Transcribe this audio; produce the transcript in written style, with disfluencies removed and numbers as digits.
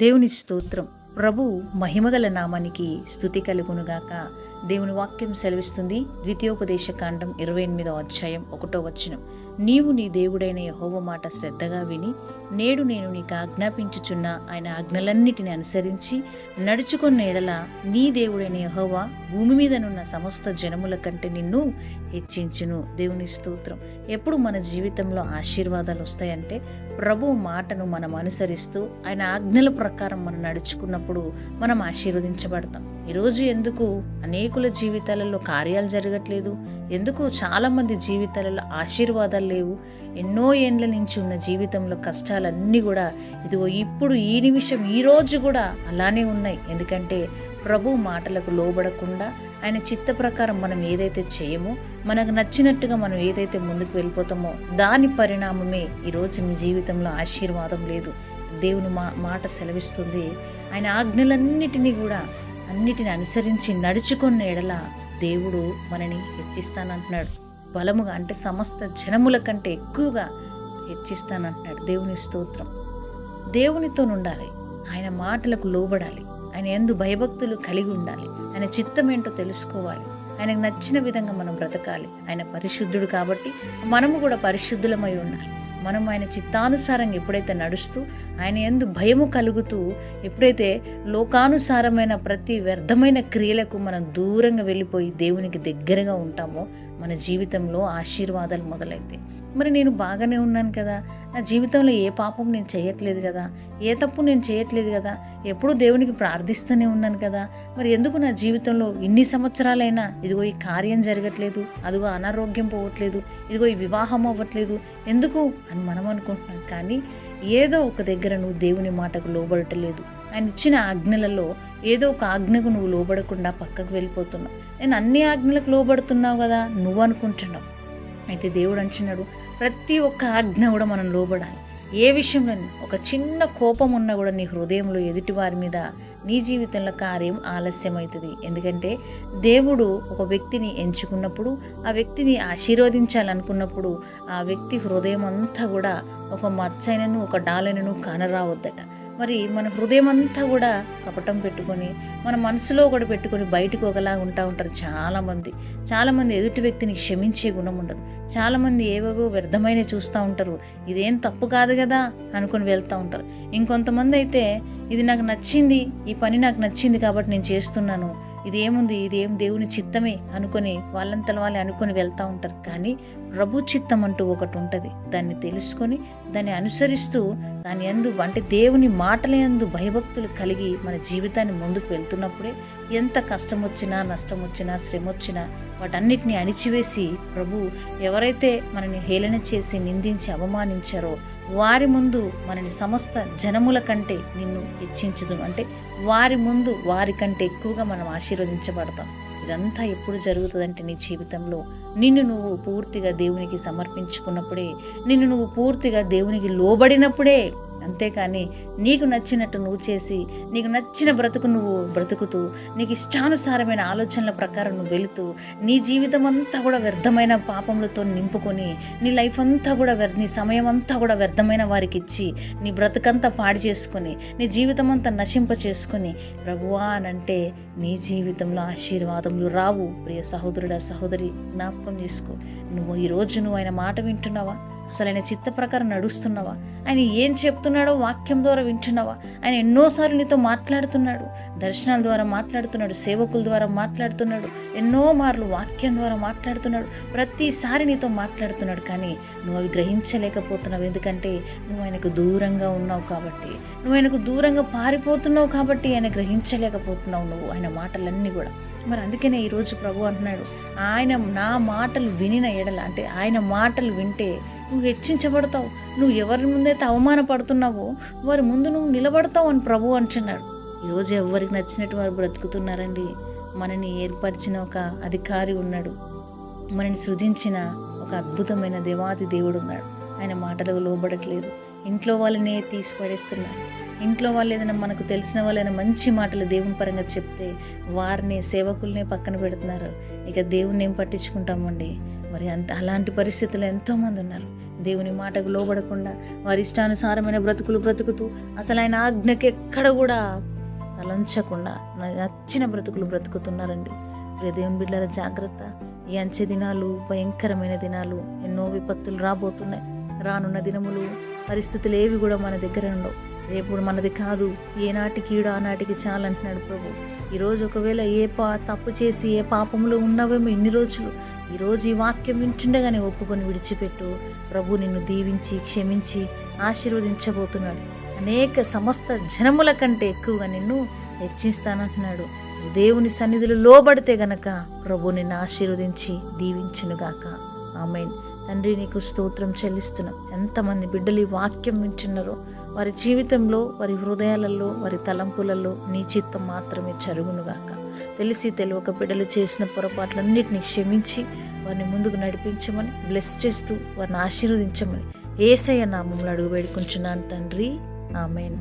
దేవుని స్తోత్రం. ప్రభువు మహిమగల నామానికి స్తుతి కలుగునుగాక. దేవుని వాక్యం సెలవిస్తుంది. ద్వితీయోపదేశ కాండం 28వ అధ్యాయం 1వ వచనం. నీవు నీ దేవుడైన యెహోవా మాట శ్రద్ధగా విని నేడు నేను నీకు ఆజ్ఞాపించుచున్న ఆయన ఆజ్ఞలన్నిటిని అనుసరించి నడుచుకున్న ఎడల నీ దేవుడైన యెహోవా భూమి మీదనున్న సమస్త జనముల కంటే నిన్ను హెచ్చించును. దేవుని స్తోత్రం. ఎప్పుడు మన జీవితంలో ఆశీర్వాదాలు వస్తాయంటే ప్రభు మాటను మనం అనుసరిస్తూ ఆయన ఆజ్ఞల ప్రకారం మనం నడుచుకున్నప్పుడు మనం ఆశీర్వదించబడతాం. ఈరోజు ఎందుకు అనేకుల జీవితాలలో కార్యాలు జరగట్లేదు? ఎందుకు చాలామంది జీవితాలలో ఆశీర్వాదాలు లేవు? ఎన్నో ఏండ్ల నుంచి ఉన్న జీవితంలో కష్టాలన్నీ కూడా ఇదిగో ఇప్పుడు ఈ నిమిషం ఈ రోజు కూడా అలానే ఉన్నాయి. ఎందుకంటే ప్రభు మాటలకు లోబడకుండా ఆయన చిత్త ప్రకారం మనం ఏదైతే చేయమో, మనకు నచ్చినట్టుగా మనం ఏదైతే ముందుకు వెళ్ళిపోతామో దాని పరిణామమే ఈరోజు నీ జీవితంలో ఆశీర్వాదం లేదు. దేవుని మాట సెలవిస్తుంది. ఆయన ఆజ్ఞలన్నిటినీ కూడా అన్నిటిని అనుసరించి నడుచుకున్న ఎడల దేవుడు మనని హెచ్చిస్తానంటున్నాడు. బలముగా అంటే సమస్త జనముల కంటే ఎక్కువగా హెచ్చిస్తానంటున్నాడు. దేవుని స్తోత్రం. దేవునితో ఉండాలి, ఆయన మాటలకు లోబడాలి, ఆయన యందు భయభక్తులు కలిగి ఉండాలి, ఆయన చిత్తం ఏంటో తెలుసుకోవాలి, ఆయనకు నచ్చిన విధంగా మనం బ్రతకాలి. ఆయన పరిశుద్ధుడు కాబట్టి మనము కూడా పరిశుద్ధులమై ఉండాలి. మనం ఆయన చిత్తానుసారంగా ఎప్పుడైతే నడుస్తూ ఆయన యందు భయము కలుగుతూ ఎప్పుడైతే లోకానుసారమైన ప్రతి వ్యర్థమైన క్రియలకు మనం దూరంగా వెళ్ళిపోయి దేవునికి దగ్గరగా ఉంటామో మన జీవితంలో ఆశీర్వాదాలు మొదలైతాయి. మరి నేను బాగానే ఉన్నాను కదా, నా జీవితంలో ఏ పాపం నేను చేయట్లేదు కదా, ఏ తప్పు నేను చేయట్లేదు కదా, ఎప్పుడూ దేవునికి ప్రార్థిస్తూనే ఉన్నాను కదా, మరి ఎందుకు నా జీవితంలో ఇన్ని సంవత్సరాలైనా ఇదిగో ఈ కార్యం జరగట్లేదు, అదిగో అనారోగ్యం పోవట్లేదు, ఇదిగో ఈ వివాహం అవ్వట్లేదు ఎందుకు అని మనం అనుకుంటున్నాం. కానీ ఏదో ఒక దగ్గర నువ్వు దేవుని మాటకు లోబడటలేదు. ఆయన ఇచ్చిన ఆజ్ఞలలో ఏదో ఒక ఆజ్ఞకు నువ్వు లోబడకుండా పక్కకు వెళ్ళిపోతున్నావు. నేను అన్ని ఆజ్ఞలకు లోబడుతున్నావు కదా నువ్వు అనుకుంటున్నావు. అయితే దేవుడు అంటున్నాడు, ప్రతి ఒక్క ఆజ్ఞ కూడా మనం లోబడాలి. ఏ విషయంలో ఒక చిన్న కోపం ఉన్నా కూడా నీ హృదయంలో ఎదుటి వారి మీద నీ జీవితంలో కార్యం ఆలస్యం అవుతుంది. ఎందుకంటే దేవుడు ఒక వ్యక్తిని ఎంచుకున్నప్పుడు, ఆ వ్యక్తిని ఆశీర్వదించాలనుకున్నప్పుడు ఆ వ్యక్తి హృదయం అంతా కూడా ఒక మచ్చైనను ఒక డాలైనను కానరావద్దట. మరి మన హృదయం అంతా కూడా కపటం పెట్టుకొని మన మనసులో కూడా పెట్టుకొని బయటకు ఒకలాగా ఉంటారు చాలామంది ఎదుటి వ్యక్తిని క్షమించే గుణం ఉండదు. చాలామంది ఏవేవో వ్యర్థమైన చూస్తూ ఉంటారు. ఇదేం తప్పు కాదు కదా అనుకుని వెళ్తూ ఉంటారు. ఇంకొంతమంది అయితే ఇది నాకు నచ్చింది, ఈ పని నాకు నచ్చింది కాబట్టి నేను చేస్తున్నాను, ఇదేం దేవుని చిత్తమే అనుకొని వాళ్ళంతలో వాళ్ళే అనుకొని వెళ్తూ ఉంటారు. కానీ ప్రభు చిత్తం అంటూ ఒకటి ఉంటుంది. దాన్ని తెలుసుకొని దాన్ని అనుసరిస్తూ దాని యందు అంటే దేవుని మాటల యందు భయభక్తులు కలిగి మన జీవితాన్ని ముందుకు వెళ్తున్నప్పుడే ఎంత కష్టం వచ్చినా, నష్టం వచ్చినా, శ్రమ వచ్చినా వాటన్నిటిని అణిచివేసి ప్రభు ఎవరైతే మనని హేళన చేసి నిందించి అవమానించారో వారి ముందు మనని సమస్త జనముల కంటే నిన్ను హెచ్చించుదు, అంటే వారి ముందు వారి కంటే ఎక్కువగా మనం ఆశీర్వదించబడతాం. ఇదంతా ఎప్పుడు జరుగుతుందంటే నీ జీవితంలో నిన్ను నువ్వు పూర్తిగా దేవునికి సమర్పించుకున్నప్పుడే, నిన్ను నువ్వు పూర్తిగా దేవునికి లోబడినప్పుడే. అంతేకాని నీకు నచ్చినట్టు నువ్వు చేసి నీకు నచ్చిన బ్రతుకు నువ్వు బ్రతుకుతూ నీకు ఇష్టానుసారమైన ఆలోచనల ప్రకారం నువ్వు వెళుతూ నీ జీవితం అంతా కూడా వ్యర్థమైన పాపములతో నింపుకొని నీ లైఫ్ అంతా కూడా నీ సమయం అంతా కూడా వ్యర్థమైన వారికి ఇచ్చి నీ బ్రతుకంతా పాడు చేసుకొని నీ జీవితం అంతా నశింప చేసుకొని ప్రభువా అనంటే నీ జీవితంలో ఆశీర్వాదములు రావు. ప్రియ సహోదరుడా, సహోదరి, జ్ఞాపకం చేసుకో. ఈరోజు నువ్వు ఆయన మాట వింటున్నావా? అసలు ఆయన చిత్త ప్రకారం నడుస్తున్నావా? ఆయన ఏం చెప్తున్నాడో వాక్యం ద్వారా వింటున్నావా? ఆయన ఎన్నోసార్లు నీతో మాట్లాడుతున్నాడు, దర్శనాల ద్వారా మాట్లాడుతున్నాడు, సేవకుల ద్వారా మాట్లాడుతున్నాడు, ఎన్నో మార్లు వాక్యం ద్వారా మాట్లాడుతున్నాడు, ప్రతిసారి నీతో మాట్లాడుతున్నాడు. కానీ నువ్వు అవి గ్రహించలేకపోతున్నావు. ఎందుకంటే నువ్వు ఆయనకు దూరంగా ఉన్నావు కాబట్టి, నువ్వు ఆయనకు దూరంగా పారిపోతున్నావు కాబట్టి ఆయన గ్రహించలేకపోతున్నావు నువ్వు ఆయన మాటలన్నీ కూడా. మరి అందుకనే ఈరోజు ప్రభు అంటున్నాడు, ఆయన నా మాటలు వినిన ఎడల, అంటే ఆయన మాటలు వింటే నువ్వు హెచ్చించబడతావు. నువ్వు ఎవరి ముందైతే అవమానపడుతున్నావో వారి ముందు నువ్వు నిలబడతావు అని ప్రభు అంటున్నాడు. ఈరోజు ఎవరికి నచ్చినట్టు వారు బ్రతుకుతున్నారండి. మనని ఏర్పరిచిన ఒక అధికారి ఉన్నాడు, మనని సృజించిన ఒక అద్భుతమైన దేవాది దేవుడు ఉన్నాడు. ఆయన మాటలకు లోబడట్లేదు. ఇంట్లో వాళ్ళనే తీసి పడేస్తున్నారు. ఇంట్లో వాళ్ళు ఏదైనా మనకు తెలిసిన వాళ్ళైనా మంచి మాటలు దేవుని పరంగా చెప్తే వారిని సేవకుల్నే పక్కన పెడుతున్నారు. ఇక దేవుణ్ణి ఏం పట్టించుకుంటామండి? మరి అలాంటి పరిస్థితుల్లో ఎంతోమంది ఉన్నారు. దేవుని మాటకు లోబడకుండా వారి ఇష్టానుసారమైన బ్రతుకులు బ్రతుకుతూ అసలు ఆయన ఆజ్ఞకి ఎక్కడ కూడా తలంచకుండా నచ్చిన బ్రతుకులు బ్రతుకుతున్నారండి. దేవుని బిడ్డల జాగ్రత్త. ఈ అంచె దినాలు భయంకరమైన దినాలు, ఎన్నో విపత్తులు రాబోతున్నాయి. రానున్న దినములు పరిస్థితులు ఏవి కూడా మన దగ్గర ఉండవు. రేపు మనది కాదు, ఏనాటికి ఈడు ఆనాటికి చాలంటున్నాడు ప్రభు. ఈరోజు ఒకవేళ తప్పు చేసి ఏ పాపములో ఉన్నవేమో ఇన్ని రోజులు, ఈరోజు ఈ వాక్యం వింటుండగానే ఒప్పుకొని విడిచిపెట్టు. ప్రభు నిన్ను దీవించి క్షమించి ఆశీర్వదించబోతున్నాడు. అనేక సమస్త జనముల కంటే ఎక్కువగా నిన్ను హెచ్చిస్తానంటున్నాడు. దేవుని సన్నిధిలో లోబడితే గనక ప్రభు నిన్ను ఆశీర్వదించి దీవించునుగాక. ఆమేన్. తండ్రి నీకు స్తోత్రం చెల్లిస్తున్నాం. ఎంతమంది బిడ్డలు ఈ వాక్యం వింటున్నారో వారి జీవితంలో, వారి హృదయాలలో, వారి తలంపులలో నీ చిత్తం మాత్రమే జరుగునుగాక. తెలిసి తెలియక బిడ్డలు చేసిన పొరపాట్లన్నిటినీ క్షమించి వారిని ముందుకు నడిపించమని, బ్లెస్ చేస్తూ వారిని ఆశీర్వదించమని యేసయ్య నామములో అడుగు వేడుకుంటున్నాను తండ్రి. ఆమేన్.